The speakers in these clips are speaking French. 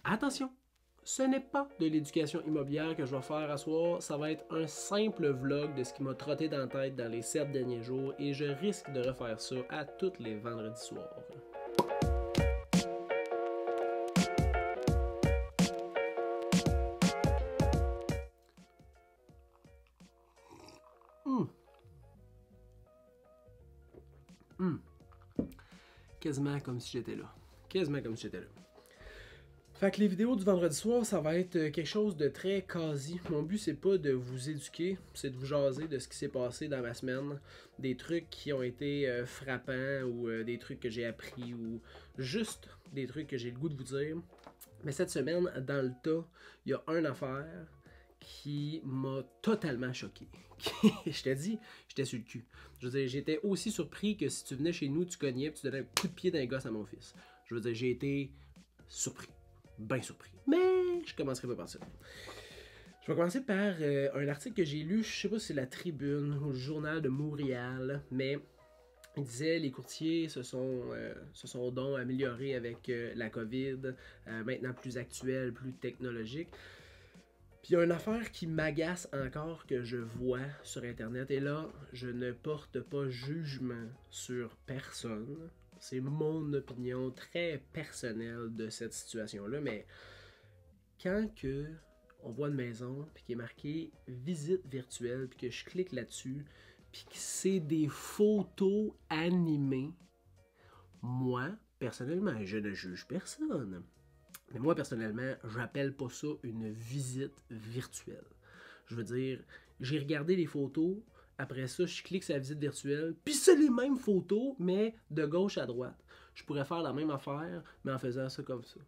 Attention, ce n'est pas de l'éducation immobilière que je vais faire à soir, ça va être un simple vlog de ce qui m'a trotté dans la tête dans les 7 derniers jours et je risque de refaire ça à tous les vendredis soirs. Quasiment comme si j'étais là. Quasiment comme si j'étais là. Fait que les vidéos du vendredi soir, ça va être quelque chose de très quasi. Mon but, c'est pas de vous éduquer, c'est de vous jaser de ce qui s'est passé dans ma semaine, des trucs qui ont été frappants ou des trucs que j'ai appris ou juste des trucs que j'ai le goût de vous dire. Mais cette semaine, dans le tas, il y a une affaire qui m'a totalement choqué. Je te dis, j'étais sur le cul. Je veux dire, j'étais aussi surpris que si tu venais chez nous, tu cognais et tu donnais un coup de pied d'un gosse à mon fils. Je veux dire, j'ai été surpris. Bien surpris. Mais je commencerai pas par ça. Je vais commencer par un article que j'ai lu, je sais pas si c'est la Tribune ou le Journal de Montréal, mais il disait les courtiers se sont donc améliorés avec la COVID, maintenant plus actuelle, plus technologique. Puis il y a une affaire qui m'agace encore que je vois sur Internet, et là, je ne porte pas jugement sur personne. C'est mon opinion très personnelle de cette situation-là, mais quand que on voit une maison puis qui est marqué visite virtuelle puis que je clique là-dessus puis que c'est des photos animées, moi personnellement, je ne juge personne. Mais moi personnellement, j'appelle pas ça une visite virtuelle. Je veux dire, j'ai regardé les photos, après ça, je clique sur la visite virtuelle, puis c'est les mêmes photos, mais de gauche à droite. Je pourrais faire la même affaire, mais en faisant ça comme ça.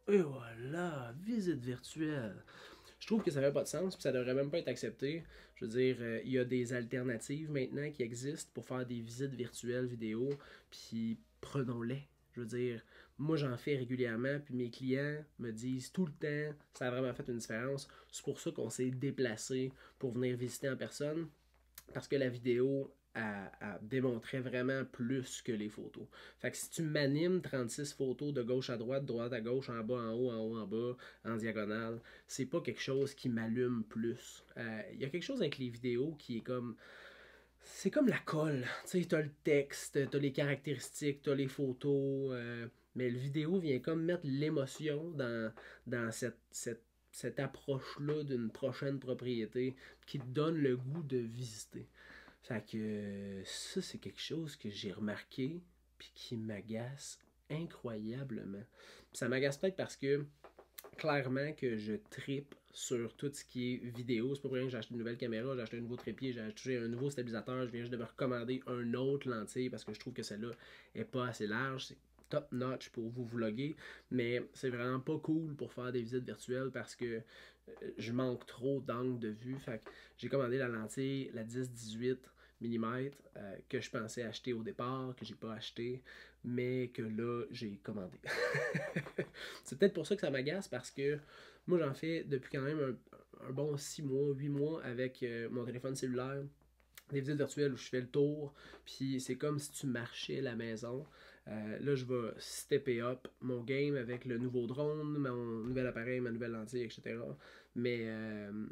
Et voilà, visite virtuelle. Je trouve que ça n'avait pas de sens, puis ça devrait même pas être accepté. Je veux dire, il y a des alternatives maintenant qui existent pour faire des visites virtuelles vidéo, puis prenons-les. Je veux dire, moi j'en fais régulièrement, puis mes clients me disent tout le temps, ça a vraiment fait une différence. C'est pour ça qu'on s'est déplacé pour venir visiter en personne, parce que la vidéo démontrait vraiment plus que les photos. Fait que si tu m'animes 36 photos de gauche à droite à gauche, en bas, en haut, en haut, en bas, en diagonale, c'est pas quelque chose qui m'allume plus. Il y a quelque chose avec les vidéos qui est comme... C'est comme la colle. Tu sais, t'as le texte, t'as les caractéristiques, t'as les photos, mais le vidéo vient comme mettre l'émotion dans cette approche-là d'une prochaine propriété qui te donne le goût de visiter. Fait que ça, c'est quelque chose que j'ai remarqué puis qui m'agace incroyablement. Puis ça m'agace peut-être parce que clairement que je trippe sur tout ce qui est vidéo. C'est pas pour rien que j'ai acheté une nouvelle caméra, j'ai acheté un nouveau trépied, j'ai acheté un nouveau stabilisateur. Je viens juste de me recommander un autre lentille parce que je trouve que celle-là est pas assez large. C'est top notch pour vous vlogger, mais c'est vraiment pas cool pour faire des visites virtuelles parce que je manque trop d'angle de vue. Fait que j'ai commandé la lentille, la 10-18 mm que je pensais acheter au départ, que j'ai pas acheté, mais que là j'ai commandé. C'est peut-être pour ça que ça m'agace parce que moi j'en fais depuis quand même un bon 6 mois, 8 mois avec mon téléphone cellulaire. Des visites virtuelles où je fais le tour, puis c'est comme si tu marchais la maison. Là, je vais stepper up mon game avec le nouveau drone, mon nouvel appareil, ma nouvelle lentille, etc. Mais, euh,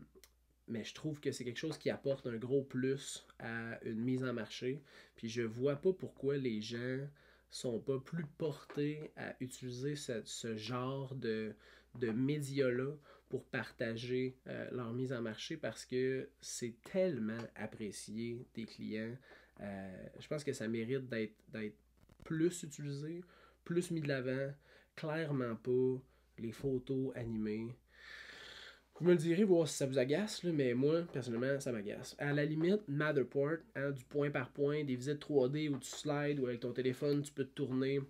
mais je trouve que c'est quelque chose qui apporte un gros plus à une mise en marché. Puis je vois pas pourquoi les gens sont pas plus portés à utiliser ce genre de médias-là pour partager leur mise en marché parce que c'est tellement apprécié des clients. Je pense que ça mérite d'être plus utilisé, plus mis de l'avant. Clairement pas les photos animées. Vous me le direz, voir si ça vous agace, là, mais moi, personnellement, ça m'agace. À la limite, Matterport, hein, du point par point, des visites 3D où tu slides ou avec ton téléphone, tu peux te tourner.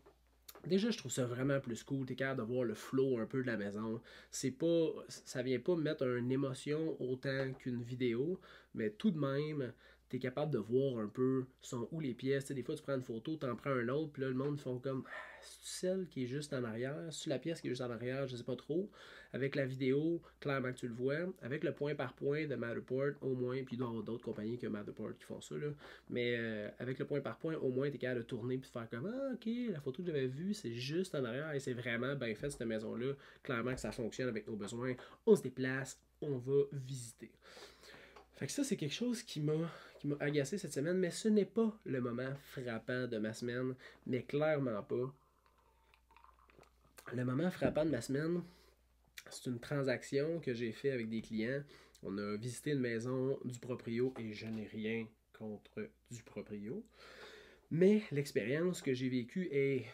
Déjà, je trouve ça vraiment plus cool. T'es capable de voir le flow un peu de la maison. C'est pas, ça vient pas mettre une émotion autant qu'une vidéo, mais tout de même, t'es capable de voir un peu sont où les pièces. T'sais, des fois, tu prends une photo, t'en prends un autre, puis là, le monde font comme c'est celle qui est juste en arrière, c'est la pièce qui est juste en arrière, je sais pas trop. Avec la vidéo, clairement que tu le vois. Avec le point par point de Matterport, au moins, puis il doit y avoir d'autres compagnies que Matterport qui font ça, là. Mais avec le point par point, au moins, tu es capable de tourner puis de faire comme ah, ok, la photo que j'avais vue, c'est juste en arrière et c'est vraiment bien fait, cette maison-là. Clairement que ça fonctionne avec nos besoins. On se déplace, on va visiter. Fait que ça, c'est quelque chose qui m'a agacé cette semaine, mais ce n'est pas le moment frappant de ma semaine, mais clairement pas. Le moment frappant de ma semaine, c'est une transaction que j'ai fait avec des clients. On a visité une maison du proprio et je n'ai rien contre du proprio. Mais l'expérience que j'ai vécue est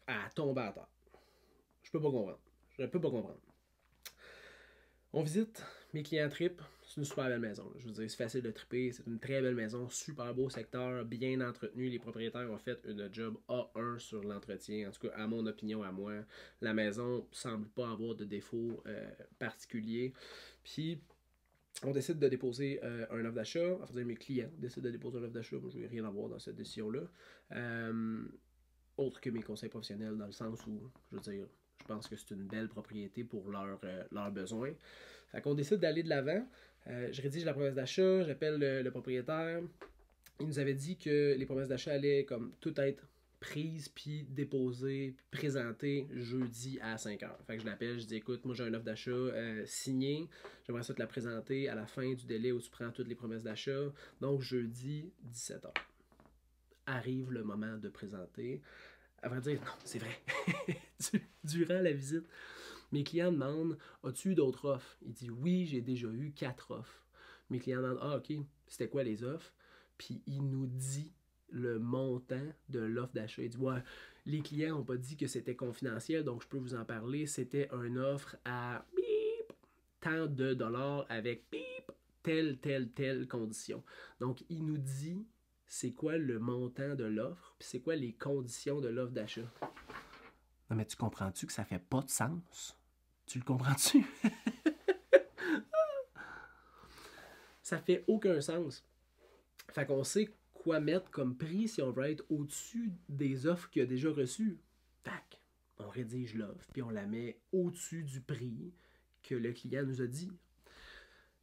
à tomber à terre. Je peux pas comprendre. Je ne peux pas comprendre. On visite, mes clients tripent, c'est une super belle maison. Je veux dire, c'est facile de tripper, c'est une très belle maison, super beau secteur, bien entretenu. Les propriétaires ont fait une job A1 sur l'entretien. En tout cas, à mon opinion, à moi, la maison semble pas avoir de défauts particuliers. Puis, on décide de déposer un offre d'achat. Enfin, mes clients décident de déposer un offre d'achat. Moi, je n'ai rien à voir dans cette décision-là. Autre que mes conseils professionnels, dans le sens où, je veux dire, je pense que c'est une belle propriété pour leurs besoins. Fait qu'on décide d'aller de l'avant. Je rédige la promesse d'achat, j'appelle le propriétaire. Il nous avait dit que les promesses d'achat allaient comme tout être prises, puis déposées, puis présentées jeudi à 5h. Fait que je l'appelle, je dis écoute, moi j'ai un offre d'achat signée, j'aimerais ça te la présenter à la fin du délai où tu prends toutes les promesses d'achat. Donc jeudi 17h. Arrive le moment de présenter. À vrai dire, non, c'est vrai. Durant la visite, mes clients demandent as-tu eu d'autres offres? Il dit oui, j'ai déjà eu 4 offres. Mes clients demandent ah, ok, c'était quoi les offres? Puis il nous dit le montant de l'offre d'achat. Il dit ouais, les clients n'ont pas dit que c'était confidentiel, donc je peux vous en parler. C'était une offre à bip, tant de dollars avec bip, telle condition. Donc il nous dit c'est quoi le montant de l'offre, puis c'est quoi les conditions de l'offre d'achat. Non, mais tu comprends-tu que ça fait pas de sens? Tu le comprends-tu? Ça fait aucun sens. Fait qu'on sait quoi mettre comme prix si on veut être au-dessus des offres qu'il a déjà reçues. Tac, on rédige l'offre, puis on la met au-dessus du prix que le client nous a dit.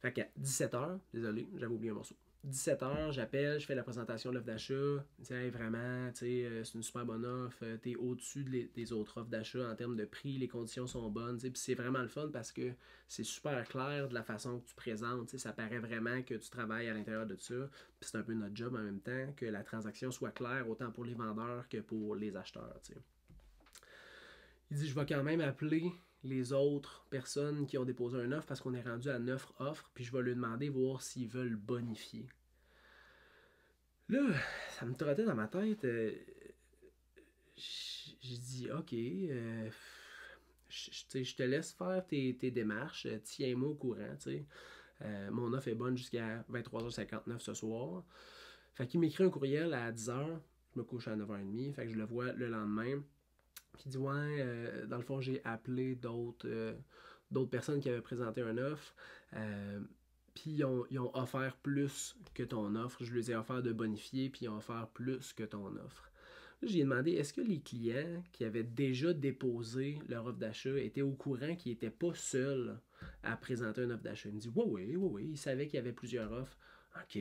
Fait qu'à 17h, désolé, j'avais oublié un morceau. 17h, j'appelle, je fais la présentation de l'offre d'achat. Je dis hey, vraiment, c'est une super bonne offre. Tu es au-dessus des autres offres d'achat en termes de prix, les conditions sont bonnes. Puis c'est vraiment le fun parce que c'est super clair de la façon que tu présentes. Ça paraît vraiment que tu travailles à l'intérieur de ça. Puis c'est un peu notre job en même temps, que la transaction soit claire autant pour les vendeurs que pour les acheteurs. T'sais. Il dit je vais quand même appeler les autres personnes qui ont déposé un offre parce qu'on est rendu à 9 offres, puis je vais lui demander voir s'ils veulent bonifier. Là, ça me trottait dans ma tête. J'ai dit, OK, je te laisse faire tes démarches, tiens-moi au courant. Mon offre est bonne jusqu'à 23h59 ce soir. Fait qu'il m'écrit un courriel à 10h, je me couche à 9h30, fait que je le vois le lendemain. Puis il dit ouais, dans le fond, j'ai appelé d'autres personnes qui avaient présenté un offre. Puis ils ont offert plus que ton offre. Je les ai offert de bonifier, puis ils ont offert plus que ton offre. Là, j'ai demandé est-ce que les clients qui avaient déjà déposé leur offre d'achat étaient au courant qu'ils n'étaient pas seuls à présenter une offre d'achat. Il me dit oui, ils savaient qu'il y avait plusieurs offres. OK.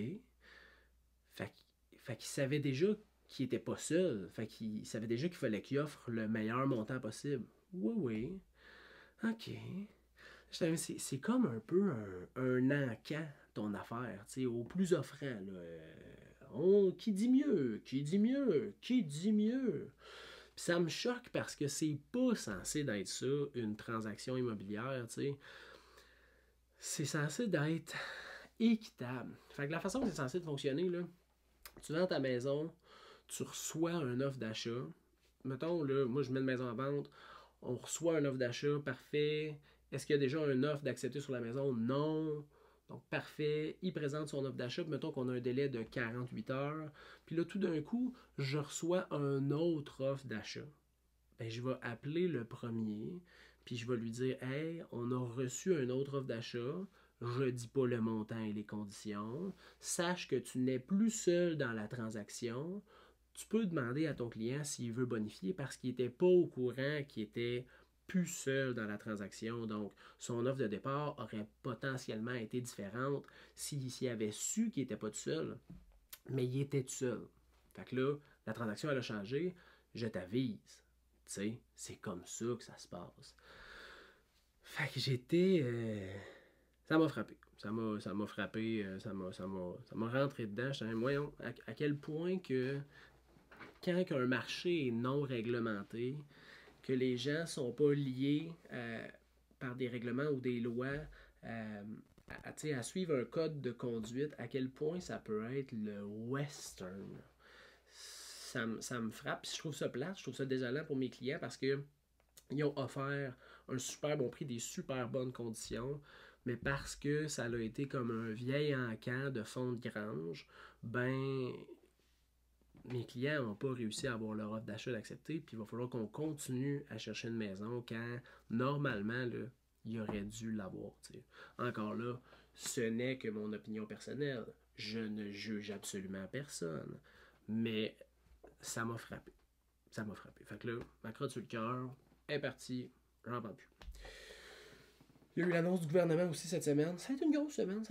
Fait qu'ils savaient déjà qu'il n'était pas seul. Fait qu'il savait déjà qu'il fallait qu'il offre le meilleur montant possible. Oui. OK. C'est comme un peu un encan, ton affaire, tu sais, au plus offrant. Là. Qui dit mieux? Qui dit mieux? Qui dit mieux? Puis ça me choque parce que c'est pas censé d'être ça, une transaction immobilière, tu sais. C'est censé d'être équitable. Fait que la façon que c'est censé de fonctionner, là, tu vends ta maison, tu reçois une offre d'achat. Mettons, là, moi je mets une maison à vente, on reçoit une offre d'achat, parfait. Est-ce qu'il y a déjà une offre d'accepter sur la maison? Non. Donc parfait, il présente son offre d'achat, mettons qu'on a un délai de 48 heures. Puis là, tout d'un coup, je reçois une autre offre d'achat. Ben, je vais appeler le premier, puis je vais lui dire hey, on a reçu une autre offre d'achat. Je ne dis pas le montant et les conditions. Sache que tu n'es plus seul dans la transaction. tu peux demander à ton client s'il veut bonifier parce qu'il n'était pas au courant qu'il était plus seul dans la transaction. Donc, son offre de départ aurait potentiellement été différente s'il avait su qu'il n'était pas tout seul, mais il était tout seul. Fait que là, la transaction, elle a changé. Je t'avise. Tu sais, c'est comme ça que ça se passe. Fait que j'étais... ça m'a frappé. Ça m'a frappé. Ça m'a rentré dedans. Je disais, voyons, à quel point que quand un marché est non réglementé, que les gens ne sont pas liés par des règlements ou des lois à suivre un code de conduite, à quel point ça peut être le western. Ça me frappe, puis je trouve ça plate, je trouve ça désolant pour mes clients parce que ils ont offert un super bon prix, des super bonnes conditions, mais parce que ça a été comme un vieil encan de fond de grange, ben mes clients n'ont pas réussi à avoir leur offre d'achat d'accepter, puis il va falloir qu'on continue à chercher une maison quand, normalement, là, il aurait dû l'avoir. T'sais. Encore là, ce n'est que mon opinion personnelle. Je ne juge absolument personne. Mais ça m'a frappé. Ça m'a frappé. Fait que là, ma crotte sur le cœur est partie. J'en parle plus. Il y a eu l'annonce du gouvernement aussi cette semaine. Ça a été une grosse semaine.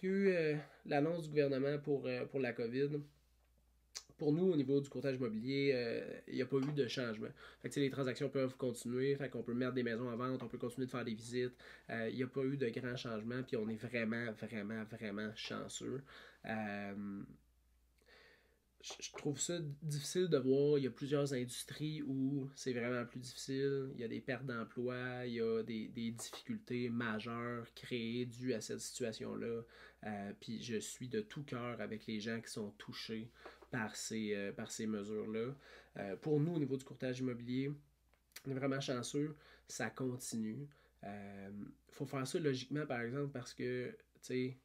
Il y a eu l'annonce du gouvernement pour la COVID. Pour nous, au niveau du courtage immobilier, il n'y a pas eu de changement. Fait que, les transactions peuvent continuer, fait qu'on peut mettre des maisons en vente, on peut continuer de faire des visites. Il n'y a pas eu de grands changements, puis on est vraiment, vraiment, vraiment chanceux. Je trouve ça difficile de voir. Il y a plusieurs industries où c'est vraiment plus difficile. Il y a des pertes d'emploi, il y a des difficultés majeures créées dues à cette situation-là. Puis je suis de tout cœur avec les gens qui sont touchés par ces mesures-là. Pour nous, au niveau du courtage immobilier, on est vraiment chanceux. Ça continue. Faut faire ça logiquement, par exemple, parce que, tu sais,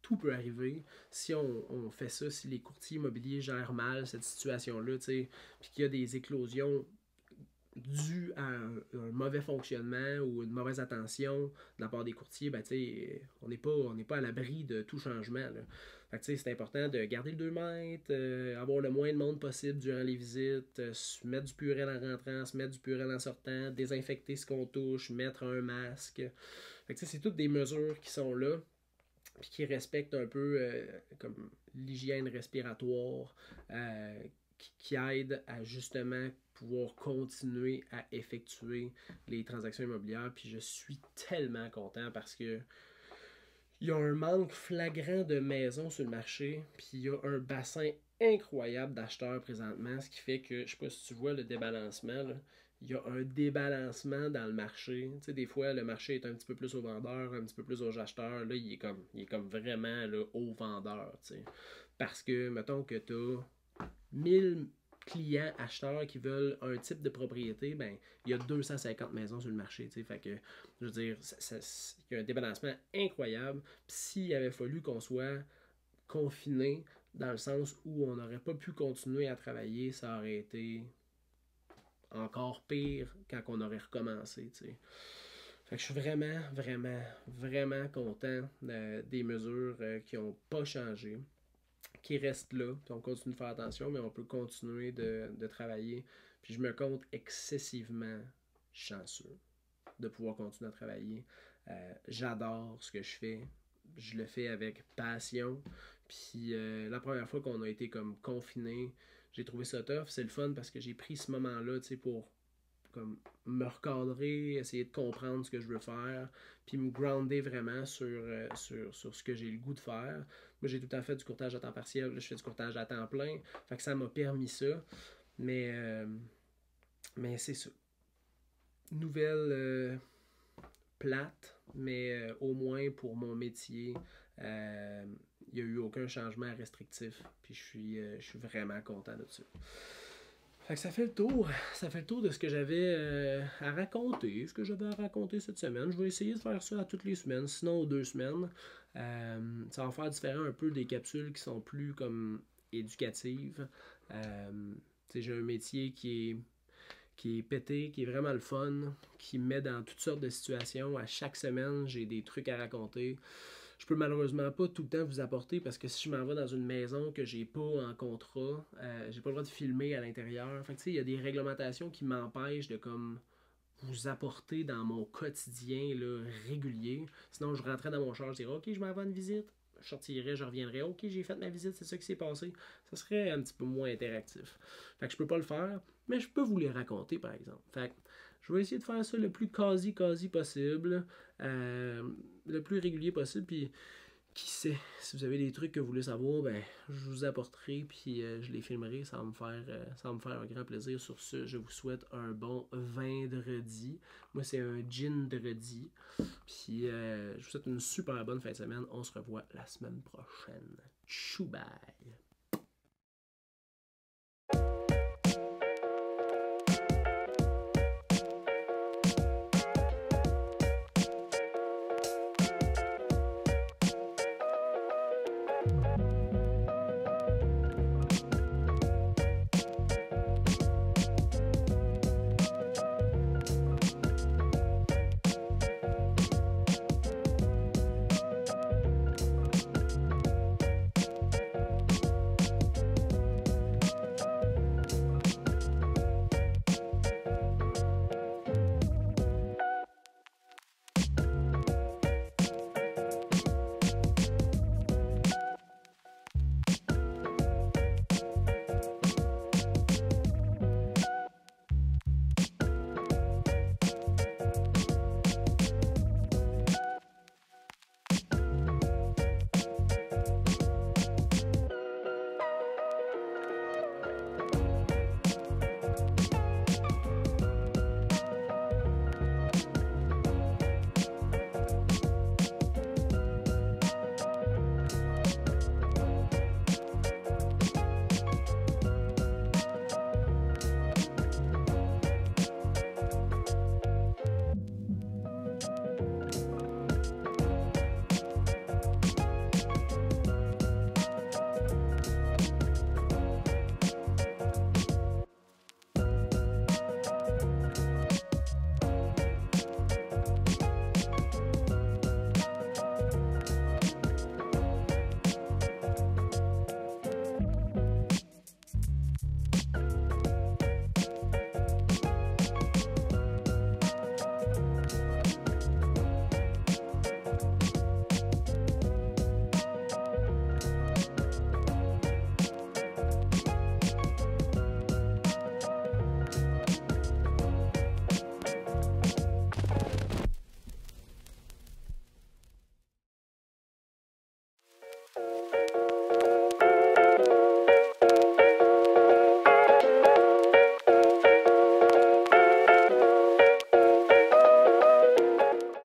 tout peut arriver si on fait ça, si les courtiers immobiliers gèrent mal cette situation-là, puis qu'il y a des éclosions dues à un mauvais fonctionnement ou une mauvaise attention de la part des courtiers, ben, on n'est pas à l'abri de tout changement. Là. Fait que, c'est important de garder le 2 mètres, avoir le moins de monde possible durant les visites, se mettre du purel en rentrant, se mettre du purel en sortant, désinfecter ce qu'on touche, mettre un masque. Fait que, c'est toutes des mesures qui sont là puis qui respectent un peu comme l'hygiène respiratoire, qui aide à justement pouvoir continuer à effectuer les transactions immobilières. Puis je suis tellement content parce que il y a un manque flagrant de maisons sur le marché, puis il y a un bassin incroyable d'acheteurs présentement, ce qui fait que, je sais pas si tu vois le débalancement, là, il y a un débalancement dans le marché. Tu sais, des fois, le marché est un petit peu plus aux vendeurs, un petit peu plus aux acheteurs. Là, il est comme vraiment là, aux vendeurs. Tu sais. Parce que, mettons que tu as 1000 clients acheteurs qui veulent un type de propriété, ben il y a 250 maisons sur le marché. Tu sais. Fait que, je veux dire, il y a un débalancement incroyable. Puis s'il avait fallu qu'on soit confiné, dans le sens où on n'aurait pas pu continuer à travailler, ça aurait été encore pire quand on aurait recommencé. T'sais. Fait que je suis vraiment, vraiment, vraiment content des mesures qui n'ont pas changé, qui restent là. Puis on continue de faire attention, mais on peut continuer de travailler. Puis je me compte excessivement chanceux de pouvoir continuer à travailler. J'adore ce que je fais. Je le fais avec passion. Puis la première fois qu'on a été comme confinés, j'ai trouvé ça tough. C'est le fun parce que j'ai pris ce moment-là, tu sais, pour comme me recadrer, essayer de comprendre ce que je veux faire, puis me grounder vraiment sur ce que j'ai le goût de faire. Moi, j'ai tout le temps fait du courtage à temps partiel, là, je fais du courtage à temps plein, fait que ça m'a permis ça. Mais c'est ça. Nouvelle plate, mais au moins pour mon métier, il n'y a eu aucun changement restrictif, puis je suis vraiment content de ça. Fait que ça fait le tour de ce que j'avais à raconter, cette semaine. Je vais essayer de faire ça à toutes les semaines, sinon aux 2 semaines. Ça va faire différent un peu des capsules qui sont plus comme éducatives. J'ai un métier qui est pété, qui est vraiment le fun, qui me met dans toutes sortes de situations. À chaque semaine, j'ai des trucs à raconter. Je peux malheureusement pas tout le temps vous apporter parce que si je m'en vais dans une maison que j'ai pas en contrat, j'ai pas le droit de filmer à l'intérieur. Fait que tu sais, il y a des réglementations qui m'empêchent de comme vous apporter dans mon quotidien là, régulier. Sinon, je rentrais dans mon char, je dirais OK, je m'en vais à une visite. Je sortirais, je reviendrais. OK, j'ai fait ma visite, c'est ça qui s'est passé. Ça serait un petit peu moins interactif. Fait que je peux pas le faire, mais je peux vous les raconter par exemple. Fait que je vais essayer de faire ça le plus quasi possible, le plus régulier possible. Puis qui sait, si vous avez des trucs que vous voulez savoir, ben, je vous apporterai, puis je les filmerai, ça va me faire un grand plaisir. Sur ce, je vous souhaite un bon vendredi. Moi, c'est un gindredi. Puis je vous souhaite une super bonne fin de semaine. On se revoit la semaine prochaine. Chou bye!